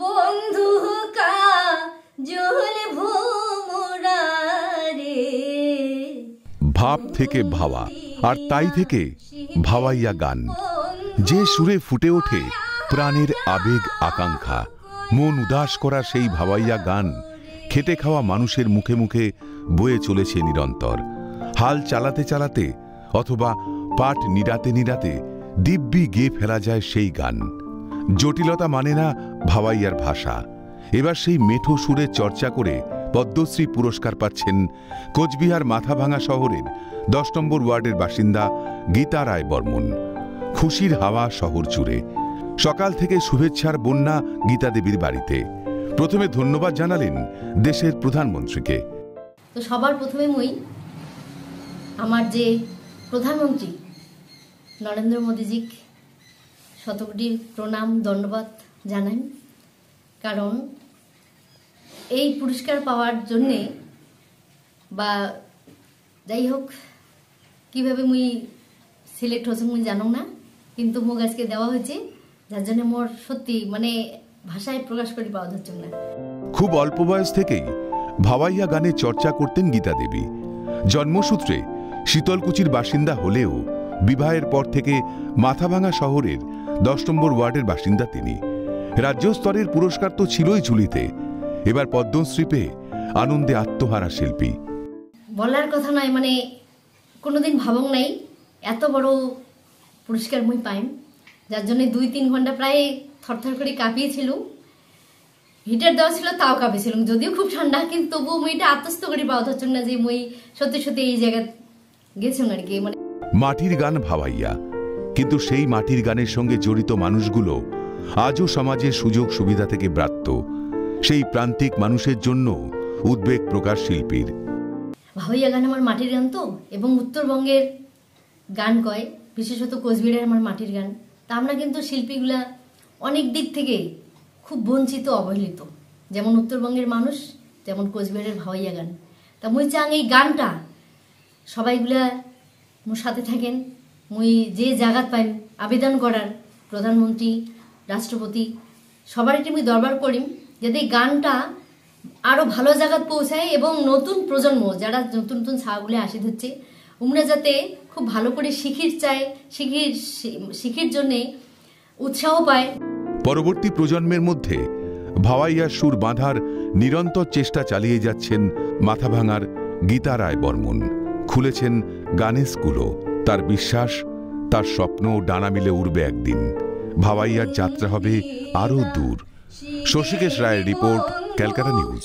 বন্ধু কাজল ভোমরারে। ভাব থেকে ভাবা, আর তাই থেকে ভাওয়াইয়া গান, যে সুরে ফুটে ওঠে প্রাণের আবেগ আকাঙ্ক্ষা। মন উদাস করা সেই ভাওয়াইয়া গান খেটে খাওয়া মানুষের মুখে মুখে বয়ে চলেছে নিরন্তর। হাল চালাতে চালাতে অথবা পাট নিড়াতে নিড়াতে দিব্যি গেয়ে ফেলা যায় সেই গান। জটিলতা মানে না ভাওয়াইয়ার ভাষা। এবার সেই মেঠো সুরে চর্চা করে পদ্মশ্রী পুরস্কার পাচ্ছেন কোচবিহার মাথাভাঙা শহরের 10 নম্বর ওয়ার্ডের বাসিন্দা গীতা রায় বর্মন। খুশির হাওয়া শহর জুড়ে। সকাল থেকে শুভেচ্ছার বন্যা গীতা দেবীর বাড়িতে। প্রথমে ধন্যবাদ জানালেন দেশের প্রধানমন্ত্রীকে। তো সবার প্রথমে মই আমার যে প্রধানমন্ত্রী নরেন্দ্র মোদীজি শতকোটি প্রণাম ধন্যবাদ জানাই। কারণ এই পুরস্কার পাওয়ার জন্যে বা যাই হোক কীভাবে মুই সিলেক্ট হচ্ছে মুই জানো না, কিন্তু মোক আজকে দেওয়া হয়েছে, যার জন্য মোর সত্যি মানে ভাষায় প্রকাশ করে পাওয়া যাচ্ছে না। খুব অল্প বয়স থেকেই ভাওয়াইয়া গানে চর্চা করতেন গীতা দেবী। জন্মসূত্রে শীতলকুচির বাসিন্দা হলেও বিবাহের পর থেকে মাথাভাঙা শহরের 10 নম্বর ওয়ার্ডের বাসিন্দা তিনি। রাজ্য স্তরের পুরস্কার তো ছিলই ঝুলিতে, এবার পদ্মশ্রী পেয়ে আনন্দে আত্মহারা শিল্পী। বলার কথা নয়, মানে কোনোদিন ভাবং নাই এত বড় পুরস্কার মুই পাইম, যার জন্য 2-3 ঘন্টা প্রায় থরথর করে কাঁপিয়েছিল। হিটার দেওয়া ছিল তাও কাঁপিয়েছিলাম, যদিও খুব ঠান্ডা, কিন্তু তবুও মুইটা আত্মস্থ করে পাওয়া যাচ্ছে না যে মুই সত্যি সত্যি এই জায়গায় গেছিলাম আর কি। মানে মাটির গান ভাওয়াইয়া, কিন্তু সেই মাটির গানের সঙ্গে জড়িত মানুষগুলো আজও সমাজের সুযোগ সুবিধা থেকে ব্রাত্য। সেই প্রান্তিক মানুষের জন্য উদ্বেগ প্রকাশ শিল্পীর। ভাওয়াইয়া গান আমার মাটির গান তো, এবং উত্তরবঙ্গের গান কয়, বিশেষত কোচবিহারের আমার মাটির গান। তা আমরা কিন্তু শিল্পীগুলা অনেক দিক থেকে খুব বঞ্চিত অবহেলিত, যেমন উত্তরবঙ্গের মানুষ, যেমন কোচবিহারের ভাওয়াইয়া গান। তা মুই চাং এই গানটা সবাইগুলা মোর সাথে থাকেন। মুই যে জায়গাত পাইম আবেদন করার প্রধানমন্ত্রী, রাষ্ট্রপতি সবারকে মুই দরবার করিম যাতে এই গানটা আরো ভালো জায়গাত পৌঁছায়, এবং নতুন প্রজন্ম যারা নতুন নতুন ছাগুলো আসি হচ্ছে উমরা যাতে খুব ভালো করে শিখির জন্যে উৎসাহ পায়। পরবর্তী প্রজন্মের মধ্যে ভাওয়াইয়ার সুর বাঁধার নিরন্তর চেষ্টা চালিয়ে যাচ্ছেন মাথাভাঙার গীতা রায় বর্মন। খুলেছেন গানের স্কুলও। তার বিশ্বাস, তার স্বপ্ন ডানা মিলে উড়বে একদিন। ভাওয়াইয়ার যাত্রা হবে আরো দূর। শশীকেশ রায়ের রিপোর্ট, ক্যালকাটা নিউজ।